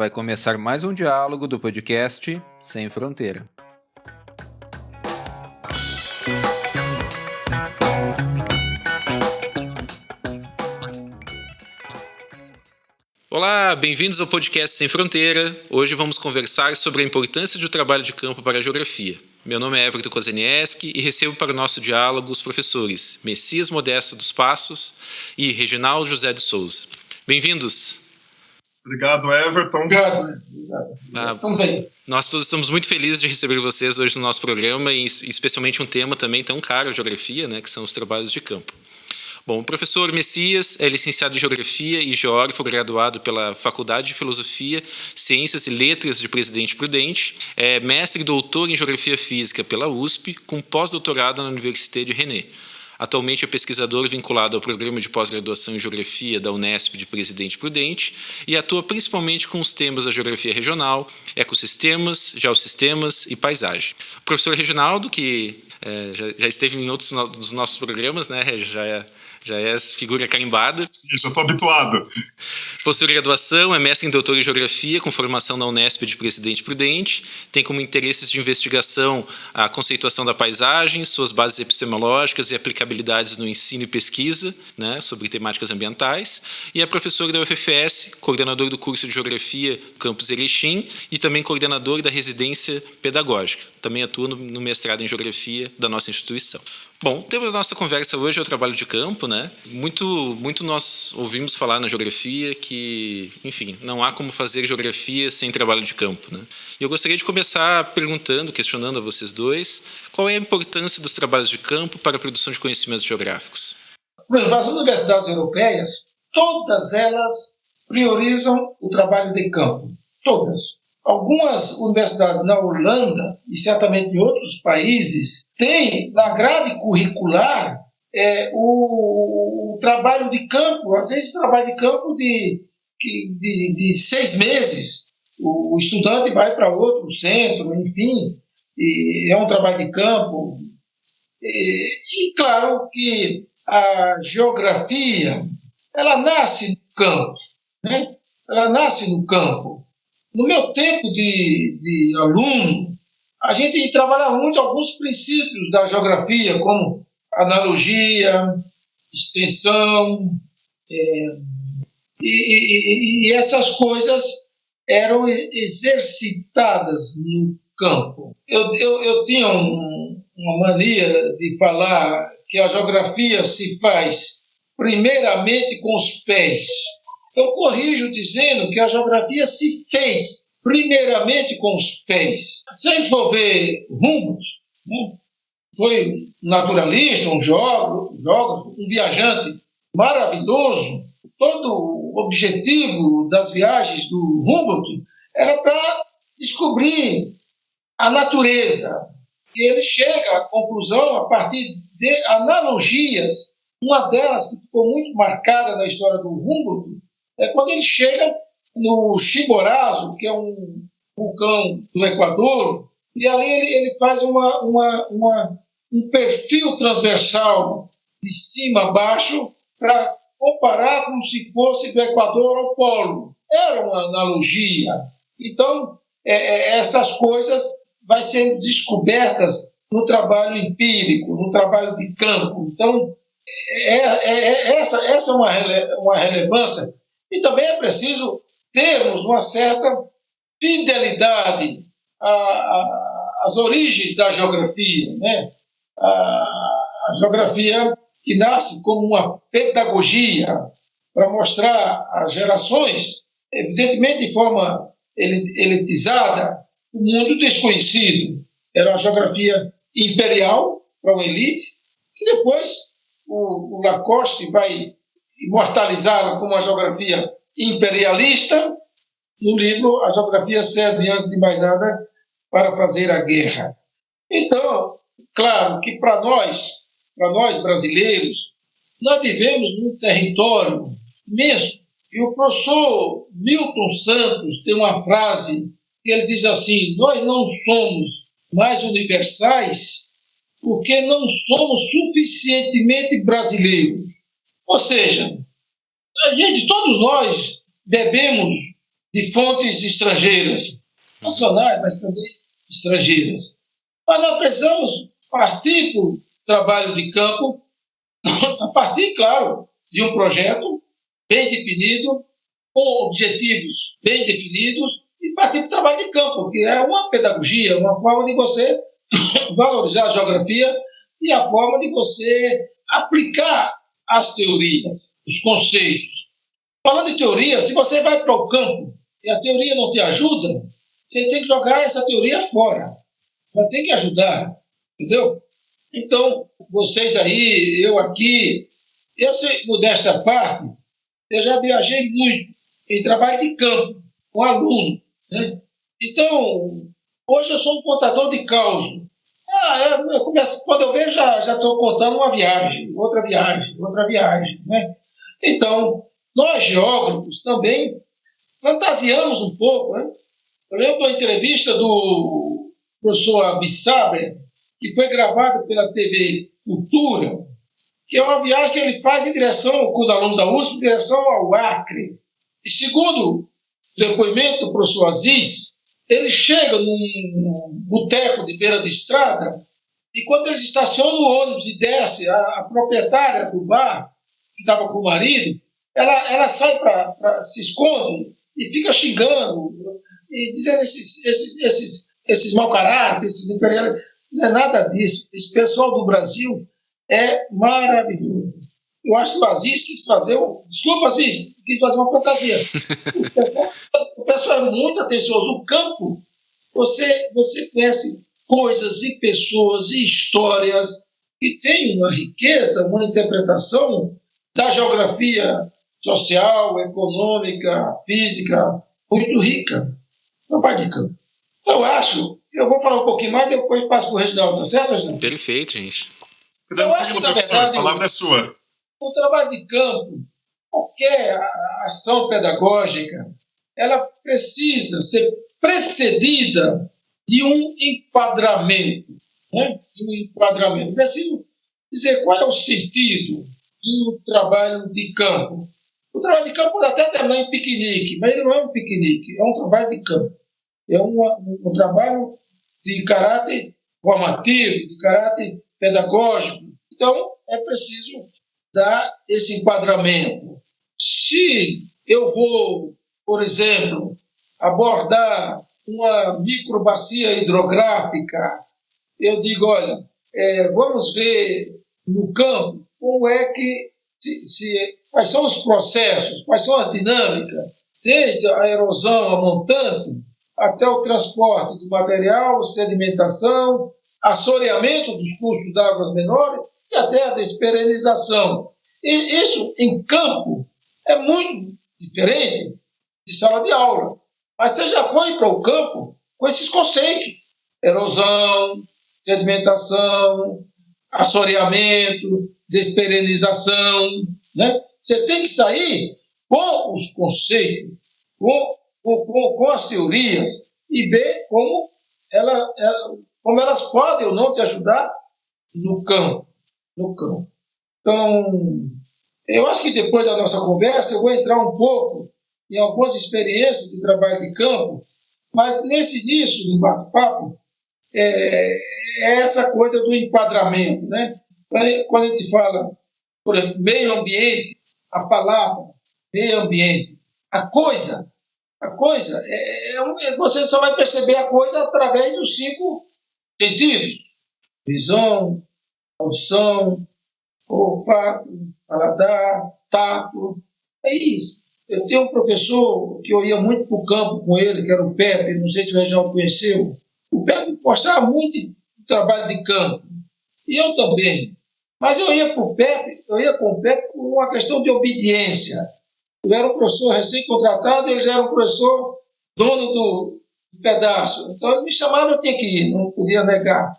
Vai começar mais um diálogo do podcast Sem Fronteira. Olá, bem-vindos ao podcast Sem Fronteira. Hoje vamos conversar sobre a importância do trabalho de campo para a geografia. Meu nome é Everton Kozenieski e recebo para o nosso diálogo os professores Messias Modesto dos Passos e Reginaldo José de Souza. Bem-vindos! Obrigado, Everton. Obrigado. Estamos aí. Nós todos estamos muito felizes de receber vocês hoje no nosso programa e especialmente um tema também tão caro à geografia, né, que são os trabalhos de campo. Bom, o professor Messias é licenciado em Geografia e geógrafo graduado pela Faculdade de Filosofia, Ciências e Letras de Presidente Prudente, é mestre e doutor em Geografia Física pela USP, com pós-doutorado na Université de Rennes. Atualmente é pesquisador vinculado ao Programa de Pós-Graduação em Geografia da Unesp de Presidente Prudente e atua principalmente com os temas da geografia regional, ecossistemas, geossistemas e paisagem. O professor Reginaldo, que já esteve em outros dos nossos programas, né, já é figura carimbada. Sim, já estou habituado. Possui graduação, é mestre em doutor em Geografia, com formação na Unesp de Presidente Prudente, tem como interesses de investigação a conceituação da paisagem, suas bases epistemológicas e aplicabilidades no ensino e pesquisa, né, sobre temáticas ambientais, e é professor da UFFS, coordenador do curso de Geografia Campus Erechim e também coordenador da residência pedagógica. Também atua no mestrado em Geografia da nossa instituição. Bom, o tema da nossa conversa hoje é o trabalho de campo, né? Muito nós ouvimos falar na geografia que, enfim, não há como fazer geografia sem trabalho de campo, né? E eu gostaria de começar questionando a vocês dois, qual é a importância dos trabalhos de campo para a produção de conhecimentos geográficos? Por exemplo, as universidades europeias, todas elas priorizam o trabalho de campo. Todas. Algumas universidades na Holanda e certamente em outros países têm na grade curricular o trabalho de campo, às vezes trabalho de campo de 6 meses. O estudante vai para outro centro, enfim, e é um trabalho de campo. E claro que a geografia, ela nasce no campo, né? Ela nasce no campo. No meu tempo de aluno, a gente trabalhava muito alguns princípios da geografia, como analogia, extensão, e essas coisas eram exercitadas no campo. Eu tinha uma mania de falar que a geografia se faz primeiramente com os pés. Eu corrijo dizendo que a geografia se fez primeiramente com os pés. Se a gente for ver Humboldt, né? Foi um naturalista, um geógrafo, um viajante maravilhoso. Todo o objetivo das viagens do Humboldt era para descobrir a natureza. E ele chega à conclusão a partir de analogias. Uma delas que ficou muito marcada na história do Humboldt é quando ele chega no Chimborazo, que é um vulcão do Equador, e ali ele faz um perfil transversal de cima a baixo para comparar como se fosse do Equador ao Polo. Era uma analogia. Então, essas coisas vão sendo descobertas no trabalho empírico, no trabalho de campo. Então, essa é uma relevância. E também é preciso termos uma certa fidelidade às origens da geografia, né? A geografia que nasce como uma pedagogia para mostrar às gerações, evidentemente de forma elitizada, o mundo desconhecido. Era uma geografia imperial para uma elite, e depois o Lacoste vai imortalizá-la como uma geografia imperialista no livro A Geografia Serve, antes de mais nada, para fazer a guerra. Então, claro que para nós brasileiros, nós vivemos num território imenso. E o professor Milton Santos tem uma frase que ele diz assim: nós não somos mais universais porque não somos suficientemente brasileiros. Ou seja, todos nós bebemos de fontes estrangeiras, nacionais, mas também estrangeiras. Mas nós precisamos partir para o trabalho de campo, a partir, claro, de um projeto bem definido, com objetivos bem definidos, e partir para o trabalho de campo, que é uma pedagogia, uma forma de você valorizar a geografia e a forma de você aplicar as teorias, os conceitos. Falando de teoria, se você vai para o campo e a teoria não te ajuda, você tem que jogar essa teoria fora. Ela tem que ajudar, entendeu? Então, vocês aí, eu aqui, eu sei, modéstia à parte, eu já viajei muito em trabalho de campo, com alunos, né? Então, hoje eu sou um contador de causos. Eu começo, quando eu vejo, já estou contando uma viagem, outra viagem, né? Então, nós geógrafos também fantasiamos um pouco, né? Eu lembro da entrevista do professor Abissaber, que foi gravada pela TV Cultura, que é uma viagem que ele faz em direção, com os alunos da USP, em direção ao Acre. E segundo o depoimento do professor Aziz, ele chega num boteco de beira de estrada e quando eles estacionam o ônibus e desce, a proprietária do bar, que estava com o marido, ela sai se esconde e fica xingando e dizendo esses mau caráter, esses imperialistas. Não é nada disso. Esse pessoal do Brasil é maravilhoso. Eu acho que o Aziz quis fazer... Desculpa, Aziz, quis fazer uma fantasia. O pessoal é muito atencioso. No campo, você conhece coisas e pessoas e histórias que têm uma riqueza, uma interpretação da geografia social, econômica, física, muito rica. Trabalho de campo. Eu acho, eu vou falar um pouquinho mais, depois passo para o Reginaldo, tá certo, Reginaldo? Perfeito, gente. Eu acho que, na verdade, a palavra é sua. O trabalho de campo, qualquer ação pedagógica, ela precisa ser precedida de um enquadramento, né? De um enquadramento. Preciso dizer qual é o sentido do trabalho de campo. O trabalho de campo pode até terminar em piquenique, mas ele não é um piquenique, é um trabalho de campo. É um trabalho de caráter formativo, de caráter pedagógico. Então, é preciso dar esse enquadramento. Se eu vou, por exemplo, abordar uma microbacia hidrográfica, eu digo, olha, vamos ver no campo como é que, quais são os processos, quais são as dinâmicas, desde a erosão, a montante, até o transporte do material, sedimentação, assoreamento dos cursos de águas menores e até a desperenização. E isso, em campo, é muito diferente de sala de aula. Mas você já foi para o campo com esses conceitos. Erosão, sedimentação, assoreamento, desperenização. Né? Você tem que sair com os conceitos, com as teorias e ver como elas podem ou não te ajudar no campo. Então, eu acho que depois da nossa conversa eu vou entrar um pouco em algumas experiências de trabalho de campo, mas nesse início do bate-papo é essa coisa do enquadramento, né? Quando a gente fala, por exemplo, meio ambiente, a palavra meio ambiente, a coisa, você só vai perceber a coisa através dos 5 sentidos: visão, audição, olfato, paladar, tato. É isso. Eu tenho um professor que eu ia muito para o campo com ele, que era o Pepe, não sei se o Reginaldo conheceu. O Pepe postava muito trabalho de campo. E eu também. Mas eu ia com o Pepe por uma questão de obediência. Eu era um professor recém-contratado, ele já era um professor dono do pedaço. Então ele me chamava, eu tinha que ir, não podia negar.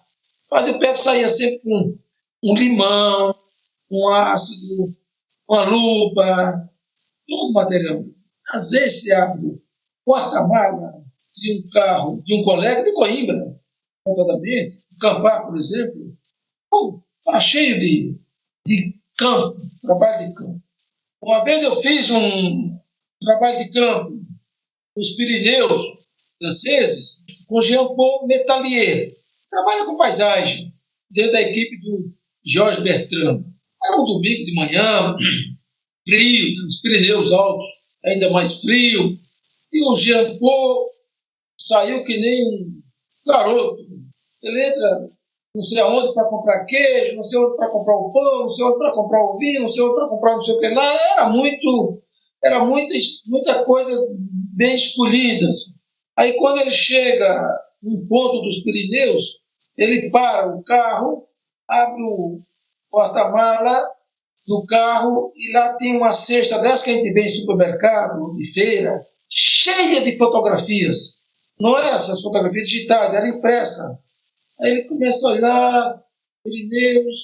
Mas o Pepe saía sempre com um limão, um ácido, uma lupa, todo o material. Às vezes se abre o porta-mala de um carro de um colega de Coimbra, contadamente, Campar, por exemplo, está cheio de campo, trabalho de campo. Uma vez eu fiz um trabalho de campo nos Pirineus franceses com Jean-Paul Metallier. Trabalha com paisagem, dentro da equipe do Georges Bertrand. Era um domingo de manhã, frio, nos Pirineus altos, ainda mais frio. E o Jean-Paul saiu que nem um garoto. Ele entra não sei aonde para comprar queijo, não sei onde para comprar o pão, não sei onde para comprar o vinho, não sei onde para comprar não sei o que lá. Era muita coisa bem escolhida. Aí quando ele chega no ponto dos Pirineus, ele para o carro, abre o porta-mala do carro e lá tem uma cesta dessa que a gente vê em supermercado, de feira, cheia de fotografias. Não eram essas fotografias digitais, era impressa. Aí ele começa a olhar Pirineus,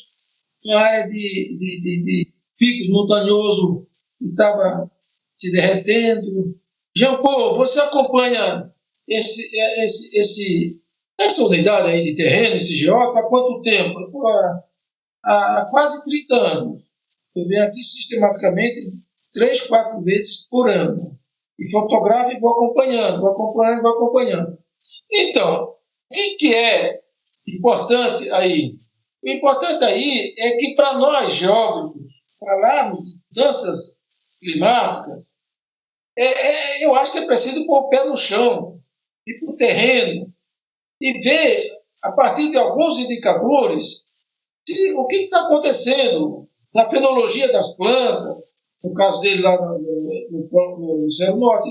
uma área de picos montanhosos que estava se derretendo. Jean-Paul, você acompanha essa unidade aí de terreno, esse geógrafo, há quanto tempo? Há quase 30 anos. Eu venho aqui sistematicamente 3, 4 vezes por ano. E fotografo e vou acompanhando. Então, o que é importante aí? O importante aí é que para nós geógrafos, falarmos de mudanças climáticas, eu acho que é preciso pôr o pé no chão, ir para o terreno e ver, a partir de alguns indicadores, o que está acontecendo na fenologia das plantas, no caso dele lá no Cerro Norte,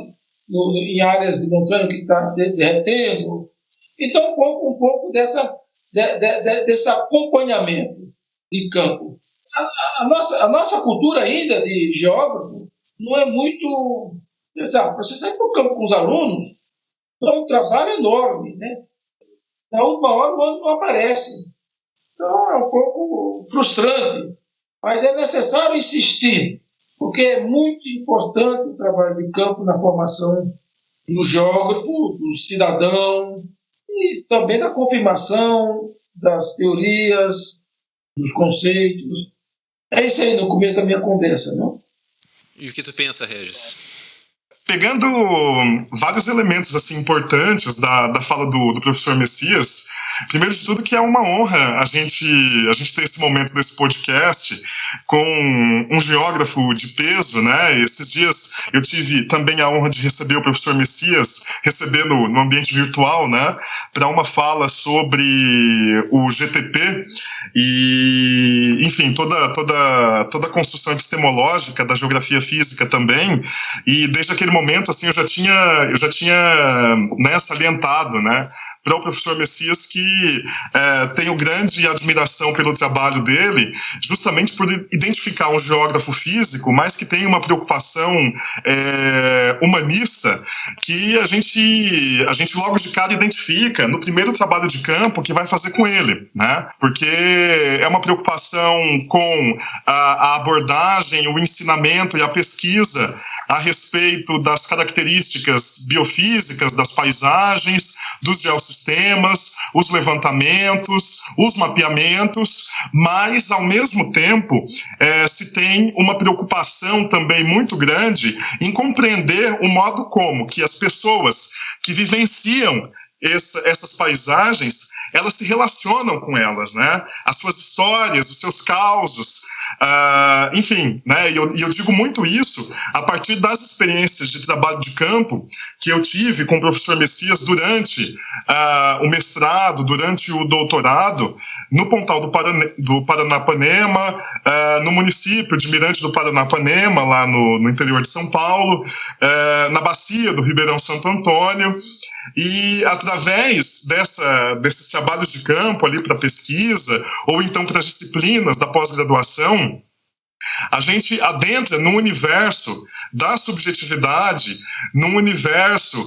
em áreas de montanha que está derretendo. Então, um pouco desse acompanhamento de campo. A nossa cultura ainda de geógrafo não é muito... Você sai para o campo com os alunos, então é um trabalho enorme, né? Na última hora o aluno não aparece. Então é um pouco frustrante, mas é necessário insistir, porque é muito importante o trabalho de campo na formação do geógrafo, do cidadão, e também da confirmação das teorias, dos conceitos. É isso aí no começo da minha conversa, não? E o que tu pensa, Regis? Pegando vários elementos assim importantes da fala do professor Messias, primeiro de tudo que é uma honra a gente ter esse momento desse podcast com um geógrafo de peso, né? Esses dias eu tive também a honra de receber o professor Messias, recebendo no ambiente virtual, né? Para uma fala sobre o GTP e, enfim, toda a construção epistemológica da geografia física também. E desde aquele momento, assim, eu já tinha né, salientado, né, para o professor Messias que tenho grande admiração pelo trabalho dele, justamente por identificar um geógrafo físico, mas que tem uma preocupação humanista que a gente logo de cara identifica no primeiro trabalho de campo que vai fazer com ele, né? Porque é uma preocupação com a abordagem, o ensinamento e a pesquisa a respeito das características biofísicas das paisagens, dos geossistemas, os levantamentos, os mapeamentos, mas, ao mesmo tempo, se tem uma preocupação também muito grande em compreender o modo como que as pessoas que vivenciam essas paisagens, elas se relacionam com elas, né? As suas histórias, os seus causos, enfim, né? E eu digo muito isso a partir das experiências de trabalho de campo que eu tive com o professor Messias durante o mestrado, durante o doutorado, no Pontal do Paranapanema, no município de Mirante do Paranapanema, lá no interior de São Paulo, na bacia do Ribeirão Santo Antônio. E através desses trabalhos de campo ali para pesquisa, ou então para as disciplinas da pós-graduação, a gente adentra no universo da subjetividade, no universo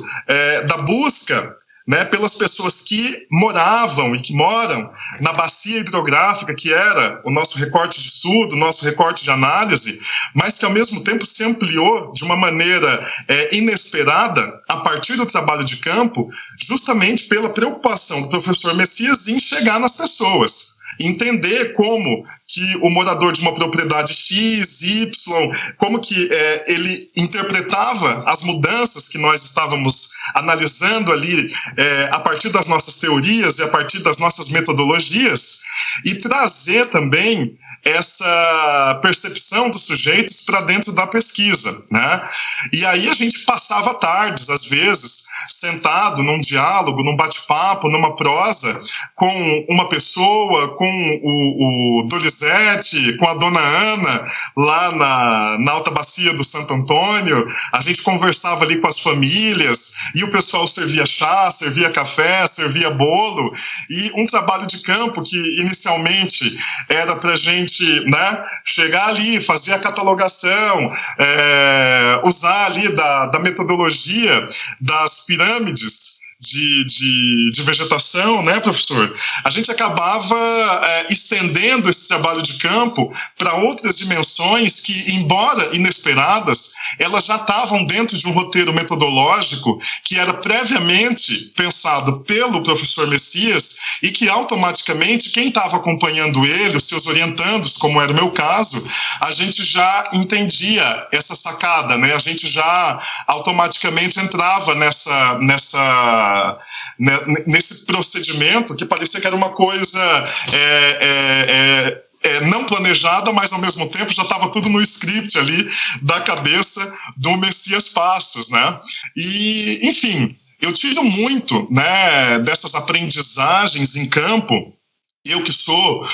da busca né, pelas pessoas que moravam e que moram na bacia hidrográfica, que era o nosso recorte de estudo, o nosso recorte de análise, mas que ao mesmo tempo se ampliou de uma maneira inesperada a partir do trabalho de campo, justamente pela preocupação do professor Messias em chegar nas pessoas, entender como que o morador de uma propriedade X, Y, como que ele interpretava as mudanças que nós estávamos analisando ali a partir das nossas teorias e a partir das nossas metodologias, e trazer também essa percepção dos sujeitos para dentro da pesquisa, né? E aí a gente passava tardes, às vezes, sentado num diálogo, num bate-papo, numa prosa, com uma pessoa, com o Donizete, com a dona Ana, lá na Alta Bacia do Santo Antônio. A gente conversava ali com as famílias, e o pessoal servia chá, servia café, servia bolo, e um trabalho de campo que inicialmente era para a gente, né, chegar ali, fazer a catalogação, usar ali da metodologia das pirâmides de vegetação, né, professor? A gente acabava estendendo esse trabalho de campo para outras dimensões que, embora inesperadas, elas já estavam dentro de um roteiro metodológico que era previamente pensado pelo professor Messias e que automaticamente quem estava acompanhando ele, os seus orientandos, como era o meu caso, a gente já entendia essa sacada, né? A gente já automaticamente entrava nesse procedimento que parecia que era uma coisa não planejada, mas ao mesmo tempo já estava tudo no script ali da cabeça do Messias Passos, né? E, enfim, eu tiro muito, né, dessas aprendizagens em campo. Eu que sou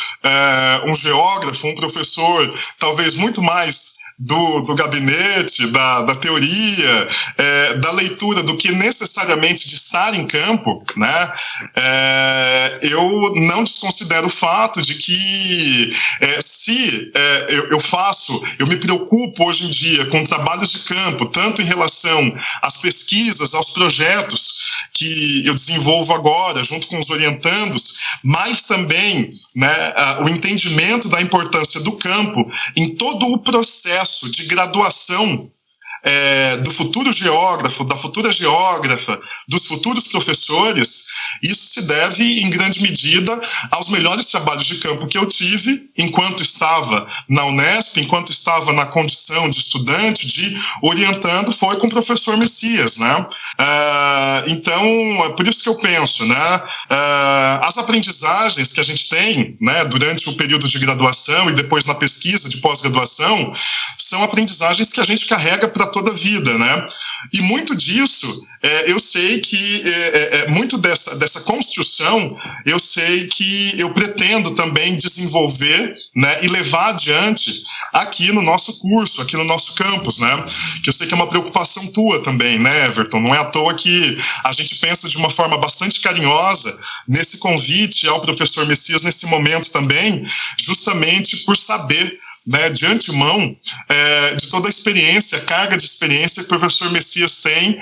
um geógrafo, um professor, talvez muito mais do gabinete, da teoria, da leitura, do que necessariamente de estar em campo, né? Eu não desconsidero o fato de que se eu me preocupo hoje em dia com trabalhos de campo, tanto em relação às pesquisas, aos projetos que eu desenvolvo agora, junto com os orientandos, mas também, né, o entendimento da importância do campo em todo o processo de graduação do futuro geógrafo, da futura geógrafa, dos futuros professores. Isso se deve, em grande medida, aos melhores trabalhos de campo que eu tive enquanto estava na Unesp, enquanto estava na condição de estudante, de orientando, foi com o professor Messias, né? Então, é por isso que eu penso, né? As aprendizagens que a gente tem, né, durante o período de graduação e depois na pesquisa de pós-graduação, são aprendizagens que a gente carrega para toda a vida, né? E muito disso, eu sei que, muito dessa construção, eu sei que eu pretendo também desenvolver, né, e levar adiante aqui no nosso curso, aqui no nosso campus, né? Que eu sei que é uma preocupação tua também, né, Everton? Não é à toa que a gente pensa de uma forma bastante carinhosa nesse convite ao professor Messias nesse momento também, justamente por saber, né, de antemão, de toda a experiência, carga de experiência que o professor Messias tem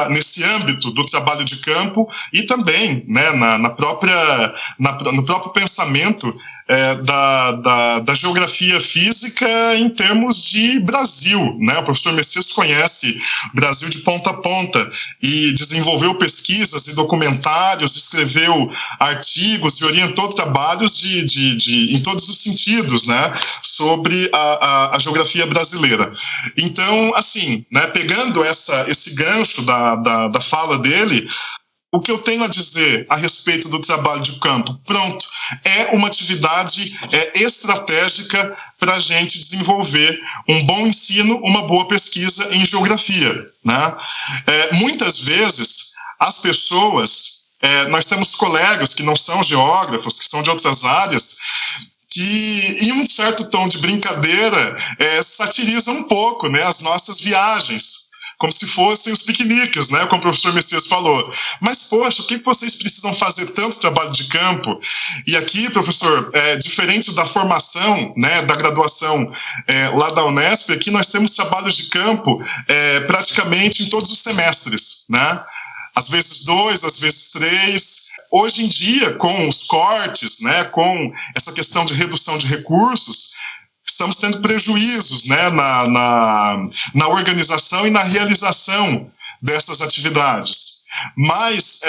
nesse âmbito do trabalho de campo e também, né, no próprio pensamento da geografia física em termos de Brasil, né? O professor Messias conhece o Brasil de ponta a ponta e desenvolveu pesquisas e documentários, escreveu artigos e orientou trabalhos em todos os sentidos, né, sobre a geografia brasileira. Então, assim, né, pegando esse gancho da fala dele, o que eu tenho a dizer a respeito do trabalho de campo, pronto, é uma atividade estratégica para a gente desenvolver um bom ensino, uma boa pesquisa em geografia, né? Muitas vezes, as pessoas, nós temos colegas que não são geógrafos, que são de outras áreas, que, em um certo tom de brincadeira, satirizam um pouco, né, as nossas viagens, como se fossem os piqueniques, né, como o professor Messias falou. Mas, poxa, o que vocês precisam fazer tanto trabalho de campo? E aqui, professor, diferente da formação, né, da graduação lá da Unesp, aqui nós temos trabalhos de campo praticamente em todos os semestres, né? às vezes 2, às vezes 3. Hoje em dia, com os cortes, né, com essa questão de redução de recursos, estamos tendo prejuízos, né, na organização e na realização dessas atividades. Mas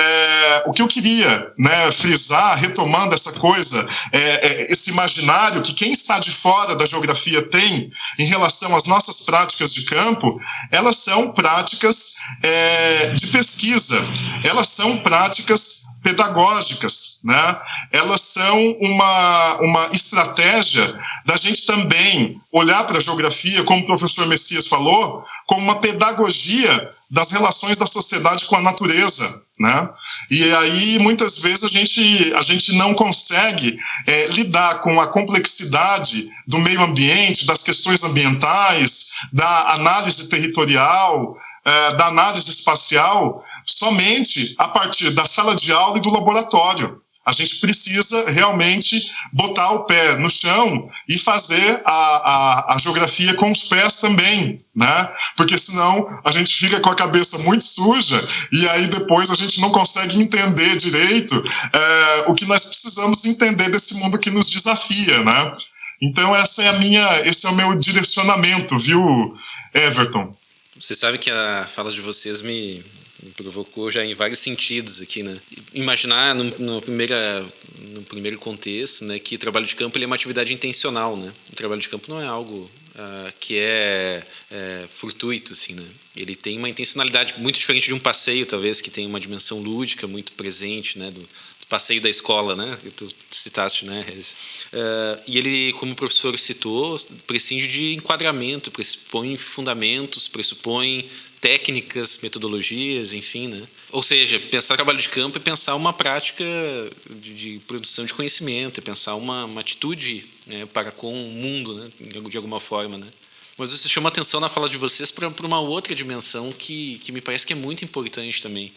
o que eu queria, né, frisar, retomando essa coisa, esse imaginário que quem está de fora da geografia tem em relação às nossas práticas de campo, elas são práticas de pesquisa, elas são práticas pedagógicas, né? Elas são uma estratégia da gente também olhar para a geografia, como o professor Messias falou, como uma pedagogia das relações da sociedade com a natureza, né? E aí, muitas vezes, a gente não consegue lidar com a complexidade do meio ambiente, das questões ambientais, da análise territorial, da análise espacial, somente a partir da sala de aula e do laboratório. A gente precisa realmente botar o pé no chão e fazer a geografia com os pés também, né? Porque senão a gente fica com a cabeça muito suja e aí depois a gente não consegue entender direito o que nós precisamos entender desse mundo que nos desafia, né? Então esse é o meu direcionamento, viu, Everton? Você sabe que a fala de vocês me provocou já em vários sentidos aqui, né? Imaginar no primeiro contexto, né, que o trabalho de campo ele é uma atividade intencional, né? O trabalho de campo não é algo que é fortuito, assim, né? Ele tem uma intencionalidade muito diferente de um passeio, talvez, que tem uma dimensão lúdica muito presente, né? Do passeio da escola, né? Que tu citaste, né, Regis? E ele, como o professor citou, prescinde de enquadramento, pressupõe fundamentos, pressupõe técnicas, metodologias, enfim, né? Ou seja, pensar trabalho de campo é pensar uma prática de produção de conhecimento, é pensar uma atitude, né, para com o mundo, né, de alguma forma, né? Mas você chama atenção na fala de vocês para uma outra dimensão que me parece que é muito importante também,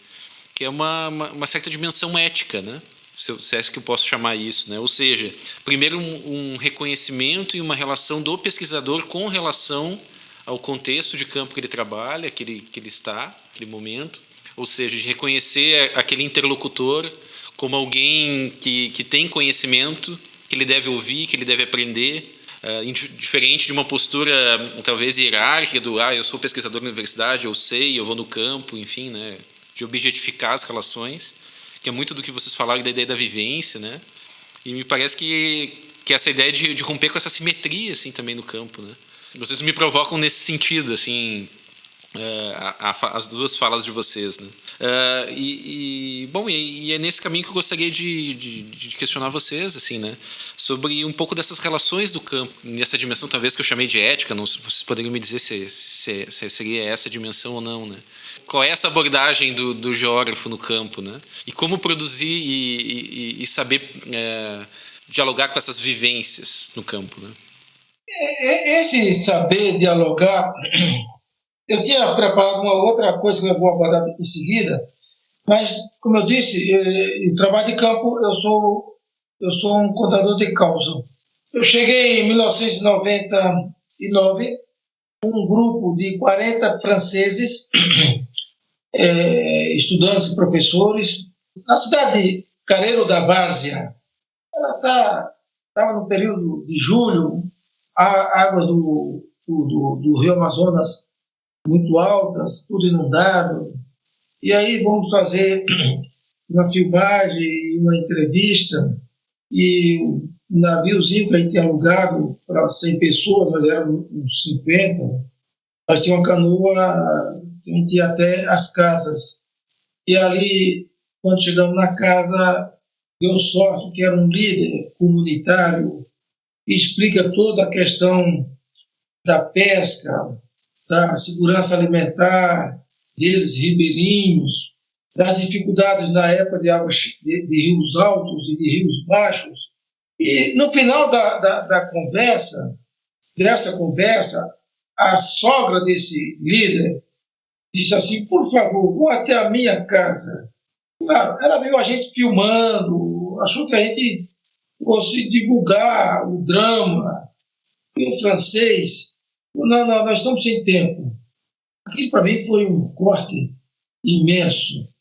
que é uma certa dimensão ética, né? Se é que eu posso chamar isso, né? Ou seja, primeiro um reconhecimento e uma relação do pesquisador com relação ao contexto de campo que ele trabalha, que ele está, aquele momento, ou seja, de reconhecer aquele interlocutor como alguém que tem conhecimento, que ele deve ouvir, que ele deve aprender, diferente de uma postura talvez hierárquica do eu sou pesquisador na universidade, eu sei, eu vou no campo, enfim, né? De objetificar as relações, que é muito do que vocês falaram da ideia da vivência, né? E me parece que essa ideia de romper com essa simetria assim, também no campo, né? Vocês me provocam nesse sentido, assim, as duas falas de vocês, né? Bom, é nesse caminho que eu gostaria de questionar vocês, assim, né? Sobre um pouco dessas relações do campo, nessa dimensão talvez que eu chamei de ética, não, vocês poderiam me dizer se seria essa dimensão ou não, né? Qual é essa abordagem do geógrafo no campo, né? E como produzir e saber dialogar com essas vivências no campo, né? Esse saber dialogar, eu tinha preparado uma outra coisa que eu vou abordar em seguida, mas, como eu disse, em trabalho de campo, eu sou um contador de causa. Eu cheguei em 1999, um grupo de 40 franceses, estudantes e professores, na cidade de Careiro da Várzea. Ela estava no período de julho, a água do Rio Amazonas muito altas, tudo inundado. E aí vamos fazer uma filmagem e uma entrevista. E o naviozinho que a gente tinha alugado para 100 pessoas, nós éramos uns 50, nós tínhamos uma canoa que a gente ia até as casas. E ali, quando chegamos na casa, deu sorte que era um líder comunitário que explica toda a questão da pesca, da segurança alimentar deles, ribeirinhos, das dificuldades na época de águas de rios altos e de rios baixos. E no final dessa conversa, a sogra desse líder disse assim: por favor, vou até a minha casa. Ela viu a gente filmando, achou que a gente fosse divulgar o drama. E o francês, não, nós estamos sem tempo. Aquilo para mim foi um corte imenso.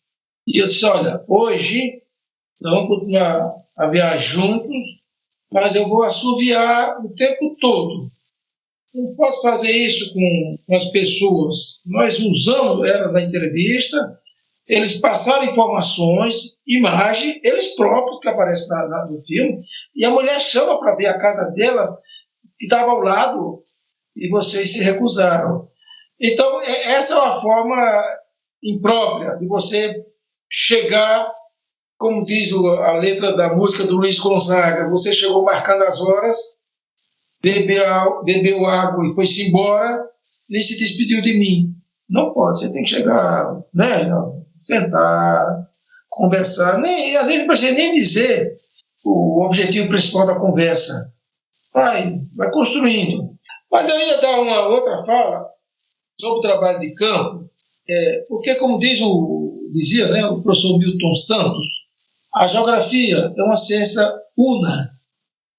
E eu disse, olha, hoje nós vamos continuar a viajar juntos, mas eu vou assoviar o tempo todo. Não posso fazer isso com as pessoas. Nós usamos elas na entrevista, eles passaram informações, imagem, eles próprios que aparecem no filme, e a mulher chama para ver a casa dela, que estava ao lado, e vocês se recusaram. Então, essa é uma forma imprópria de você chegar, como diz a letra da música do Luiz Gonzaga, você chegou marcando as horas, bebeu água e foi-se embora, nem se despediu de mim. Não pode, você tem que chegar, né, sentar, conversar, às vezes não precisa nem dizer o objetivo principal da conversa. Vai construindo. Mas eu ia dar uma outra fala sobre o trabalho de campo, porque, como dizia, né, o professor Milton Santos, a geografia é uma ciência una,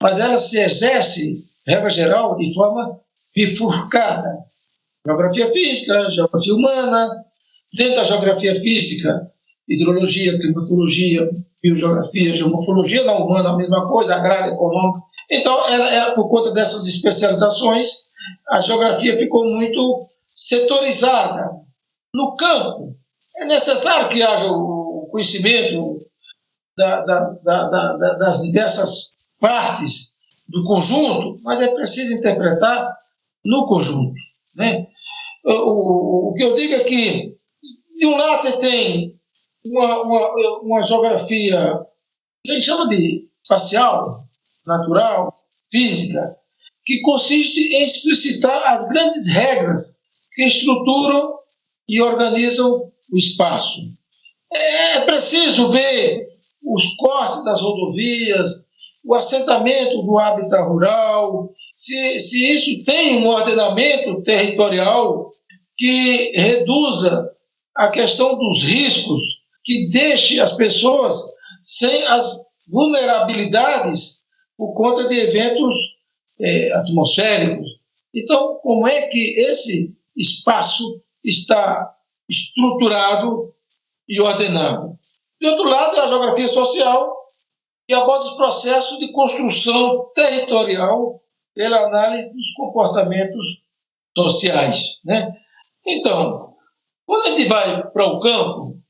mas ela se exerce, regra geral, de forma bifurcada. Geografia física, geografia humana, dentro da geografia física, hidrologia, climatologia, biogeografia, geomorfologia, na humana a mesma coisa, agrária, econômica. Então, por conta dessas especializações, a geografia ficou muito setorizada. No campo, é necessário que haja o conhecimento das diversas partes do conjunto, mas é preciso interpretar no conjunto, né? O que eu digo é que, de um lado, você tem uma geografia que a gente chama de espacial, natural, física, que consiste em explicitar as grandes regras que estruturam e organizam o espaço. É preciso ver os cortes das rodovias, o assentamento do hábitat rural, se isso tem um ordenamento territorial que reduza a questão dos riscos, que deixe as pessoas sem as vulnerabilidades por conta de eventos atmosféricos. Então, como é que esse espaço está estruturado e ordenado? De outro lado, a geografia social, que aborda os processos de construção territorial pela análise dos comportamentos sociais, né? Então, quando a gente vai para o campo,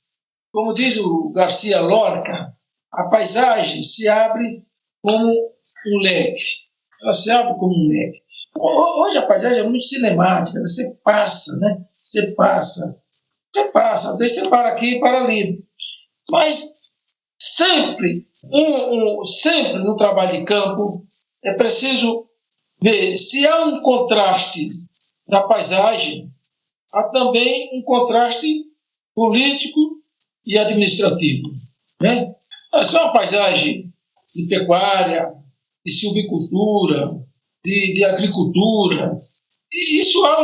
como diz o Garcia Lorca, a paisagem se abre como um leque. Ela se abre como um leque. Hoje a paisagem é muito cinemática, você passa, né? Você passa, às vezes você para aqui e para ali. Mas sempre no trabalho de campo é preciso ver se há um contraste na paisagem, há também um contraste político e administrativo, né? Essa é uma paisagem de pecuária, de silvicultura, de agricultura. E isso é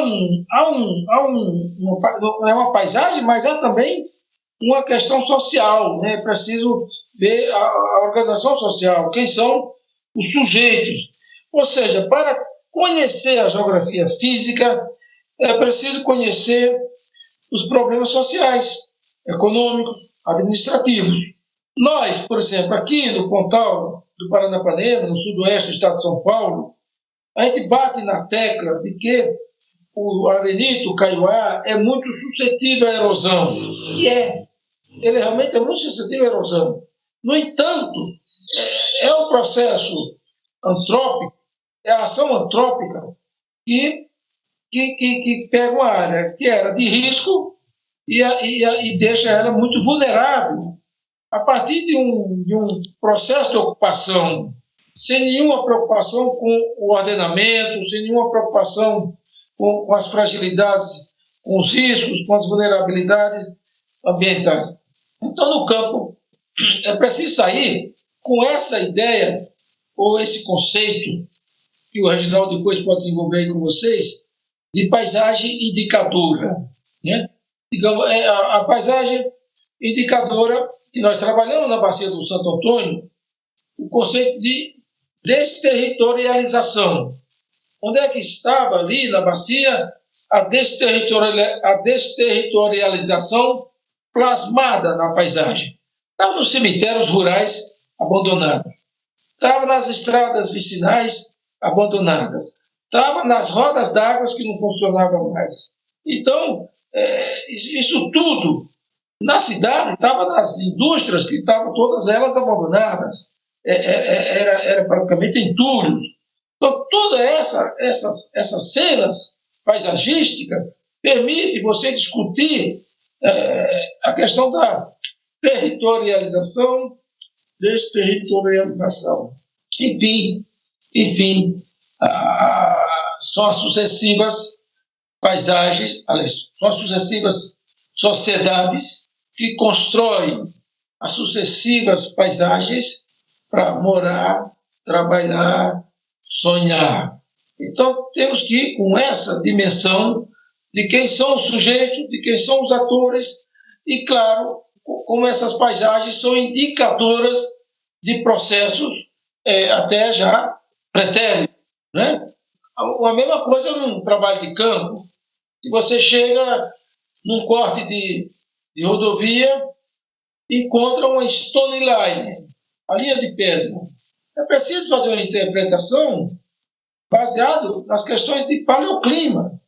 uma paisagem, mas há também uma questão social, né? É preciso ver a organização social, quem são os sujeitos. Ou seja, para conhecer a geografia física, é preciso conhecer os problemas sociais, econômicos, administrativos. Nós, por exemplo, aqui no Pontal do Paranapanema, no sudoeste do estado de São Paulo, a gente bate na tecla de que o arenito, o caiuá, é muito suscetível à erosão. E ele realmente é muito suscetível à erosão. No entanto, é o processo antrópico, é a ação antrópica que pega uma área que era de risco e deixa ela muito vulnerável a partir de um processo de ocupação, sem nenhuma preocupação com o ordenamento, sem nenhuma preocupação com as fragilidades, com os riscos, com as vulnerabilidades ambientais. Então, no campo, é preciso sair com essa ideia, ou esse conceito, que o Reginaldo depois pode desenvolver aí com vocês, de paisagem indicadora, né? Digamos, a paisagem indicadora que nós trabalhamos na Bacia do Santo Antônio, o conceito de desterritorialização. Onde é que estava ali na bacia a desterritorialização plasmada na paisagem. Estava nos cemitérios rurais abandonados, estava nas estradas vicinais abandonadas, estava nas rodas d'água que não funcionavam mais. Então, isso tudo na cidade, estava nas indústrias que estavam todas elas abandonadas, era praticamente entulhos. Então, todas essas cenas paisagísticas permitem você discutir a questão da territorialização, desterritorialização. Enfim, são as sucessivas paisagens, são as sucessivas sociedades que constroem as sucessivas paisagens para morar, trabalhar, sonhar. Então, temos que ir com essa dimensão de quem são os sujeitos, de quem são os atores, e, claro, como essas paisagens são indicadoras de processos até já pretéritos, né? A mesma coisa num trabalho de campo. Se você chega num corte de rodovia, encontra uma stone line, a linha de pedra. É preciso fazer uma interpretação baseado nas questões de paleoclima,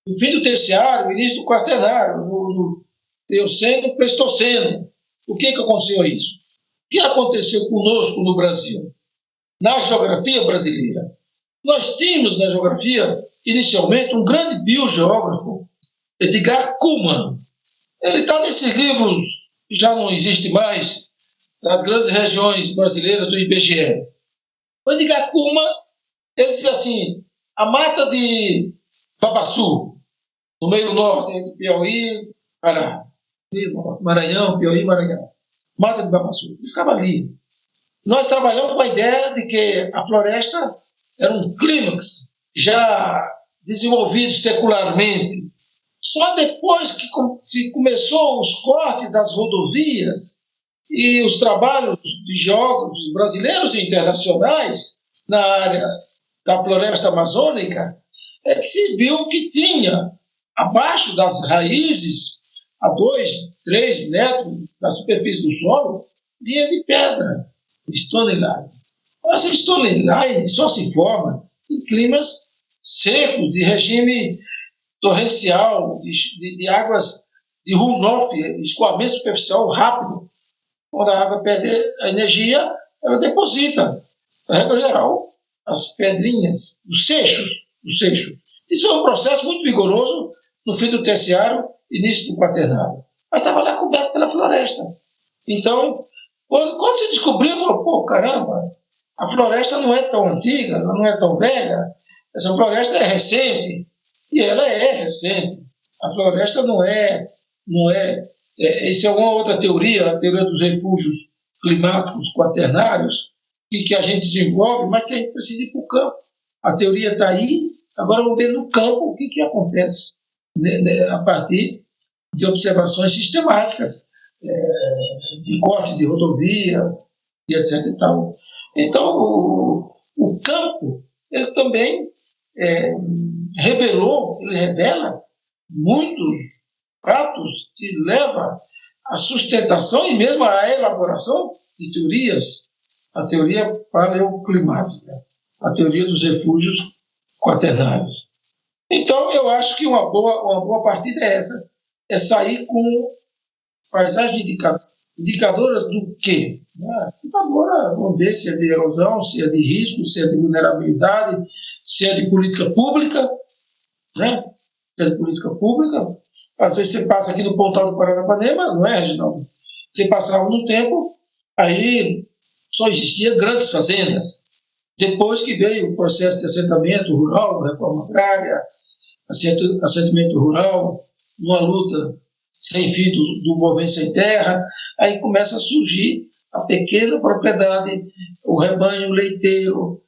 no fim do terciário, início do quaternário, no Eoceno e Pleistoceno. Por que aconteceu isso? O que aconteceu conosco no Brasil? Na geografia brasileira. Nós tínhamos na geografia, inicialmente, um grande biogeógrafo, Edgar Kuhlmann. Ele está nesses livros que já não existem mais, das grandes regiões brasileiras do IBGE. O Edgar Kuhlmann, ele dizia assim, a mata de Babaçu, no meio norte, entre Piauí, Pará, Maranhão, Piauí, Maranhão. Mata de Babaçu, ficava ali. Nós trabalhamos com a ideia de que a floresta era um clímax já desenvolvido secularmente. Só depois que se começou os cortes das rodovias e os trabalhos de geógrafos brasileiros e internacionais na área da floresta amazônica, é que se viu que tinha, abaixo das raízes, a 2, 3 metros da superfície do solo, linha de pedra, stone line. Essa stone line só se forma em climas secos, de regime torrencial, de águas de runoff, escoamento superficial rápido. Quando a água perde a energia, ela deposita, na regra geral, as pedrinhas, os seixos. Isso é um processo muito vigoroso no fim do terciário, início do quaternário. Mas estava lá coberto pela floresta. Então, quando se descobriu, falou, pô, caramba, a floresta não é tão antiga, ela não é tão velha, essa floresta é recente, e ela é recente. A floresta não é isso é uma outra teoria, a teoria dos refúgios climáticos quaternários, que a gente desenvolve, mas que a gente precisa ir para o campo. A teoria está aí, agora vamos ver no campo o que acontece a partir de observações sistemáticas, de corte de rodovias, e etc. E tal. Então, o campo, ele também revela muitos fatos que levam à sustentação e mesmo à elaboração de teorias, a teoria paleoclimática, a teoria dos refúgios quaternários. Então, eu acho que uma boa partida é essa, é sair com paisagens indicadoras do quê? Agora, vamos ver se é de erosão, se é de risco, se é de vulnerabilidade, se é de política pública, né? Se é de política pública. Às vezes você passa aqui no Pontal do Paranapanema, não é, Reginaldo? Você passava no tempo, aí só existia grandes fazendas. Depois que veio o processo de assentamento rural, reforma agrária, assentamento rural, uma luta sem fim do movimento sem terra, aí começa a surgir a pequena propriedade, o rebanho leiteiro,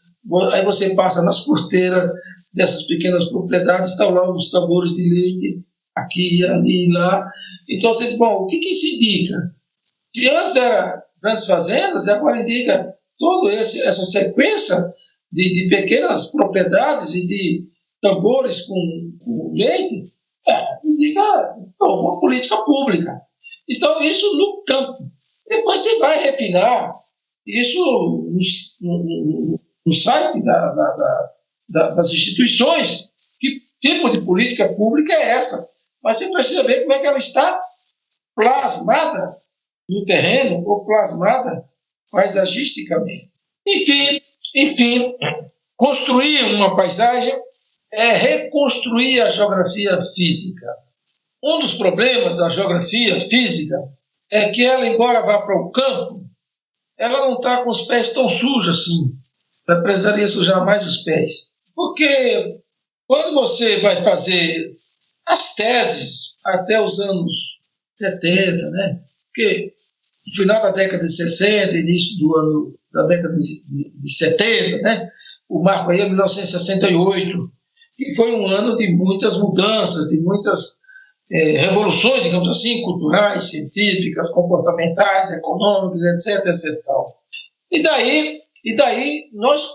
aí você passa nas porteiras dessas pequenas propriedades, estão lá os tambores de leite, aqui, ali, lá. Então, você diz, bom, o que isso indica? Se antes era grandes fazendas, agora indica toda essa sequência de pequenas propriedades e de tambores com leite, indica uma política pública. Então, isso no campo. Depois você vai refinar isso no site das instituições. Que tipo de política pública é essa? Mas você precisa ver como é que ela está plasmada no terreno ou plasmada paisagisticamente. Enfim, construir uma paisagem é reconstruir a geografia física. Um dos problemas da geografia física é que ela, embora vá para o campo, ela não está com os pés tão sujos assim. Ela precisaria sujar mais os pés. Porque quando você vai fazer as teses até os anos 70, né? Porque no final da década de 60, início da década de 70, né? O marco aí é 1968, que foi um ano de muitas mudanças, de muitas revoluções, digamos assim, culturais, científicas, comportamentais, econômicas, etc, etc. E daí nós,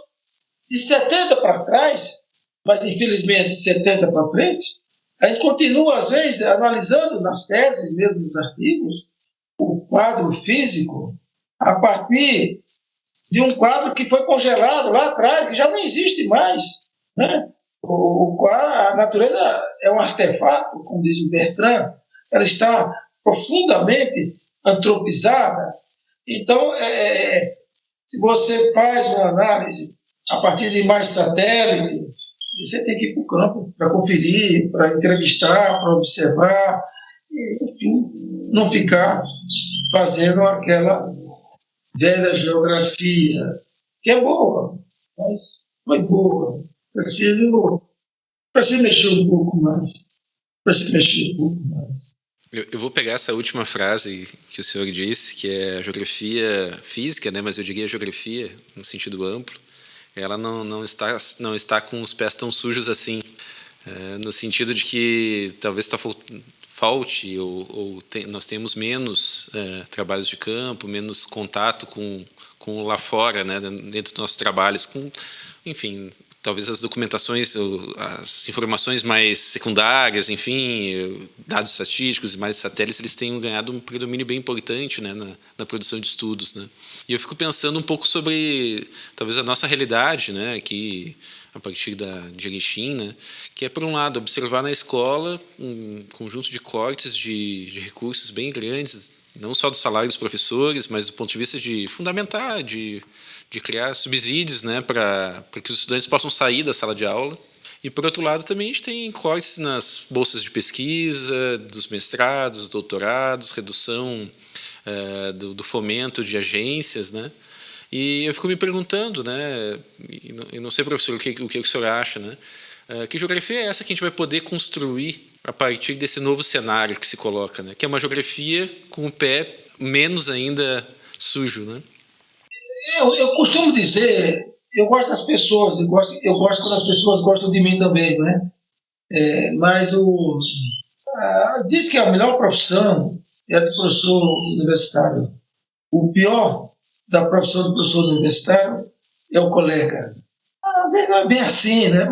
de 70 para trás, mas infelizmente de 70 para frente, a gente continua, às vezes, analisando nas teses, mesmo nos artigos, o quadro físico a partir de um quadro que foi congelado lá atrás, que já não existe mais, né? A natureza é um artefato, como diz o Bertrand, ela está profundamente antropizada. Então, se você faz uma análise a partir de imagens satélite, você tem que ir para o campo para conferir, para entrevistar, para observar, enfim, não ficar fazendo aquela velha geografia, que é boa, mas foi boa. Preciso mexer um pouco mais. Eu vou pegar essa última frase que o senhor disse, que é a geografia física, né? Mas eu diria geografia no sentido amplo. Ela não está com os pés tão sujos assim, no sentido de que talvez falte nós temos menos trabalhos de campo, menos contato com lá fora, né? Dentro dos nossos trabalhos, enfim, talvez as documentações, as informações mais secundárias, enfim, dados estatísticos, imagens satélites, eles têm ganhado um predomínio bem importante, né, na produção de estudos, né? E eu fico pensando um pouco sobre, talvez, a nossa realidade, né, aqui, a partir de Erechim, né, que é, por um lado, observar na escola um conjunto de cortes de recursos bem grandes, não só do salário dos professores, mas do ponto de vista de fundamentar, de criar subsídios, né, para que os estudantes possam sair da sala de aula. E, por outro lado, também a gente tem cortes nas bolsas de pesquisa, dos mestrados, doutorados, redução do fomento de agências, né? E eu fico me perguntando, né, e não sei, professor, o que o senhor acha, né? Que geografia é essa que a gente vai poder construir a partir desse novo cenário que se coloca, né? Que é uma geografia com o pé menos ainda sujo, né? Eu costumo dizer, eu gosto das pessoas, eu gosto quando as pessoas gostam de mim também, né? Mas diz que a melhor profissão é a de professor universitário. O pior da profissão do professor universitário é o colega. Às vezes não é bem assim, né?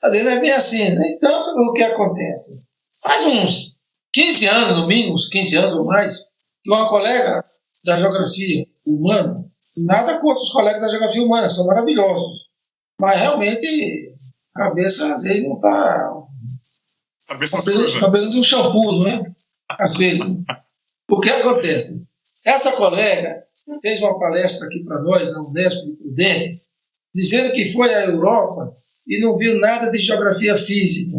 Às vezes não é bem assim, né? Então, o que acontece? Faz uns 15 anos, no mínimo, uns 15 anos ou mais, que uma colega da geografia humana, nada contra os colegas da geografia humana, são maravilhosos, mas realmente a cabeça às vezes não está... Cabeça de um shampoo, não é? Às vezes. O que acontece? Essa colega fez uma palestra aqui para nós, na Unesp de Prudente, dizendo que foi à Europa e não viu nada de geografia física.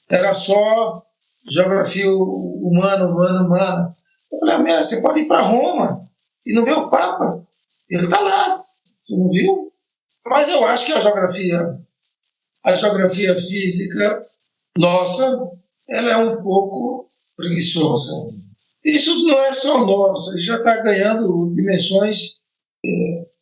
Era só geografia humana. Eu falei, você pode ir para Roma e não ver o Papa. Ele está lá. Você não viu? Mas eu acho que a geografia física nossa, ela é um pouco preguiçosa. Isso não é só nossa, já está ganhando dimensões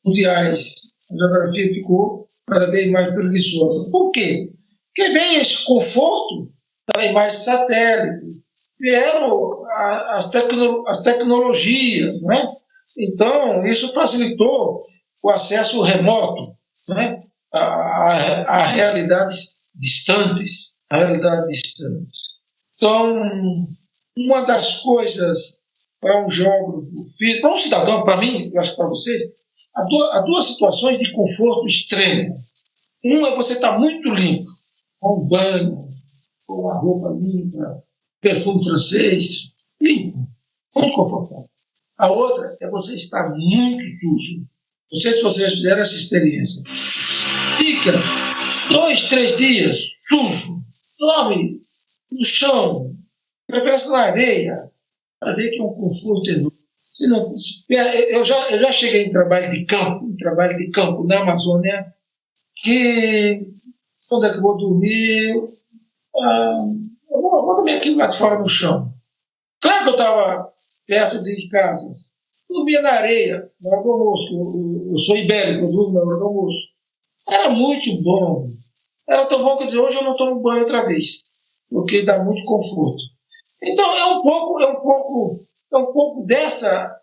mundiais. A geografia ficou cada vez mais preguiçosa. Por quê? Porque vem esse conforto da imagem satélite, vieram as tecnologias, né? Então, isso facilitou o acesso remoto, né? a realidades distantes. Então, uma das coisas para um geógrafo, para um cidadão, para mim, eu acho que para vocês, há duas situações de conforto extremo. Uma é você estar muito limpo, com um banho, com a roupa limpa, perfume francês, limpo, muito confortável. A outra é você estar muito sujo. Não sei se vocês fizeram essa experiência. Fica 2, 3 dias sujo, dorme no chão, preferência na areia, para ver que é um conforto enorme. Eu já cheguei em trabalho de campo na Amazônia, que quando é que eu vou dormir, eu vou dormir aqui lá de fora no chão. Claro que eu estava perto de casas. Dormia na areia, na hora do almoço. Eu sou ibérico, eu durmo na hora do almoço. Era muito bom. Era tão bom que dizer, hoje eu não tomo banho outra vez, porque dá muito conforto. Então é um pouco dessa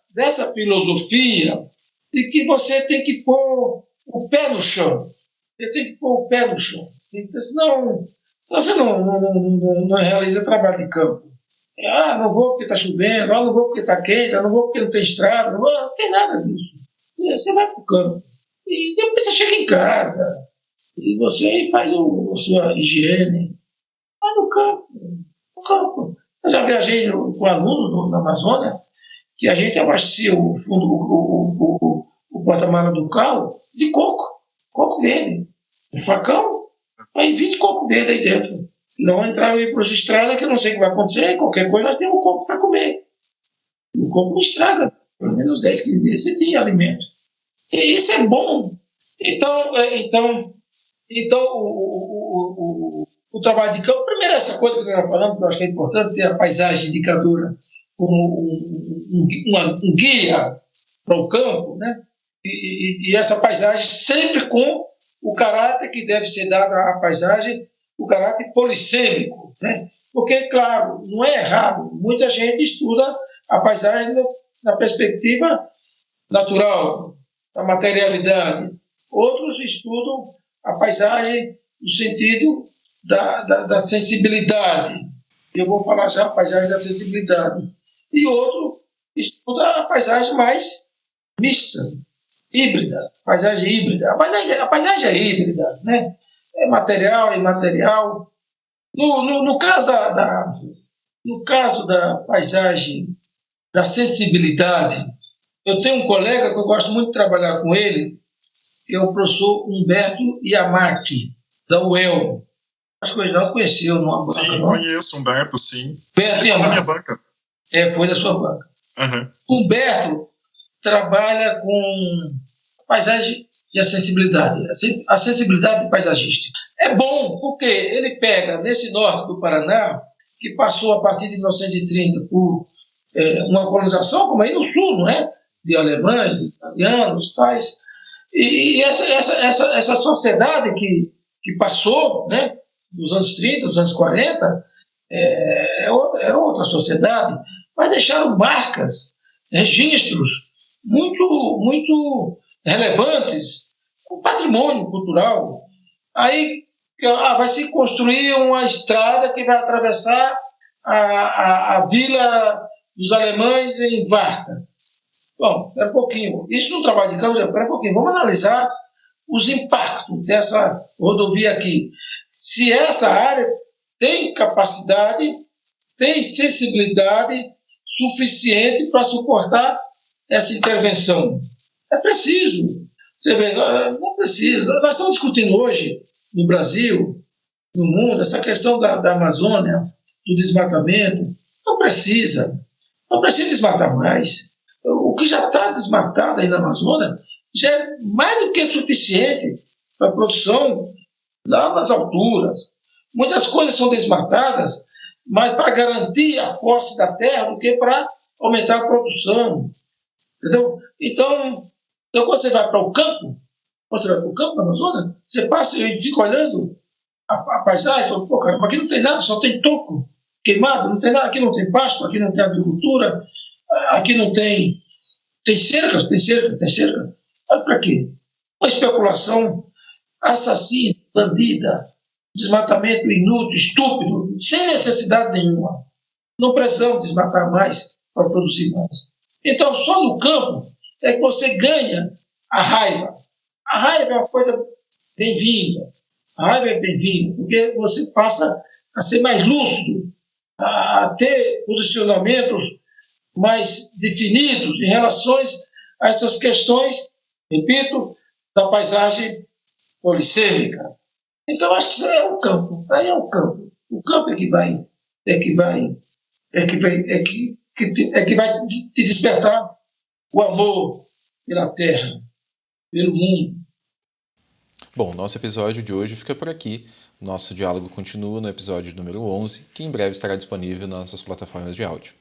filosofia de que você tem que pôr o pé no chão. Você tem que pôr o pé no chão. Então, senão você não realiza trabalho de campo. Não vou porque está chovendo, não vou porque está quente, não vou porque não tem estrada, não tem nada disso. Você vai para o campo. E depois você chega em casa e você faz a sua higiene. Vai no campo. No campo. Eu já viajei com aluno na Amazônia, que a gente abastecia o fundo, o porta-mala do carro de coco verde. Um facão, aí 20 coco verde aí dentro. Não entrar aí para as estradas, que eu não sei o que vai acontecer, qualquer coisa nós temos um coco para comer. O coco não estraga, pelo menos 10, 15 dias você tem alimento. E isso é bom. Então o trabalho de campo, primeiro essa coisa que nós falamos, que eu acho que é importante, ter a paisagem indicadora como um guia para o campo, né? E essa paisagem sempre com o caráter que deve ser dado à paisagem, o caráter polissêmico, né? Porque, claro, não é errado, muita gente estuda a paisagem na perspectiva natural, da materialidade. Outros estudam a paisagem no sentido da sensibilidade. Eu vou falar já a paisagem da sensibilidade. E outro estuda a paisagem mais mista, híbrida, paisagem híbrida. A paisagem é híbrida, né? É material, é imaterial. No caso da paisagem, da sensibilidade, eu tenho um colega que eu gosto muito de trabalhar com ele, que é o professor Humberto Iamaki, da UEL. Acho que ele não conheceu numa banca. Sim, não? Conheço Humberto, sim. Humberto Foi da minha Iamaki. banca. Foi da sua banca. Uhum. Humberto trabalha com paisagem e a sensibilidade paisagística. É bom, porque ele pega nesse norte do Paraná, que passou a partir de 1930 por uma colonização, como aí no sul, não é? De alemães, de italianos, tais. E essa sociedade que passou, né? Dos anos 30, dos anos 40, era outra sociedade, mas deixaram marcas, registros muito relevantes, o patrimônio cultural. Aí vai se construir uma estrada que vai atravessar a vila dos alemães em Varta. Bom, espera um pouquinho. Isso no trabalho de campo, espera um pouquinho. Vamos analisar os impactos dessa rodovia aqui. Se essa área tem capacidade, tem sensibilidade suficiente para suportar essa intervenção. É preciso. Você vê, não precisa. Nós estamos discutindo hoje, no Brasil, no mundo, essa questão da Amazônia, do desmatamento. Não precisa. Não precisa desmatar mais. O que já está desmatado aí na Amazônia já é mais do que suficiente para a produção lá nas alturas. Muitas coisas são desmatadas, mas para garantir a posse da terra do que para aumentar a produção. Entendeu? Então quando você vai para o campo, na Amazônia, você passa e fica olhando a paisagem, fala, pô, cara, aqui não tem nada, só tem toco queimado, não tem nada, aqui não tem pasto, aqui não tem agricultura, aqui não tem. Tem cerca. Olha para quê? Uma especulação assassina, bandida, desmatamento inútil, estúpido, sem necessidade nenhuma. Não precisamos desmatar mais para produzir mais. Então, só no campo é que você ganha a raiva. A raiva é uma coisa bem-vinda. A raiva é bem-vinda, porque você passa a ser mais lúcido, a ter posicionamentos mais definidos em relação a essas questões, repito, da paisagem polissêmica. Então, acho que é o campo. Aí é o campo. O campo é que vai te despertar o amor pela terra, pelo mundo. Bom, nosso episódio de hoje fica por aqui. Nosso diálogo continua no episódio número 11, que em breve estará disponível nas nossas plataformas de áudio.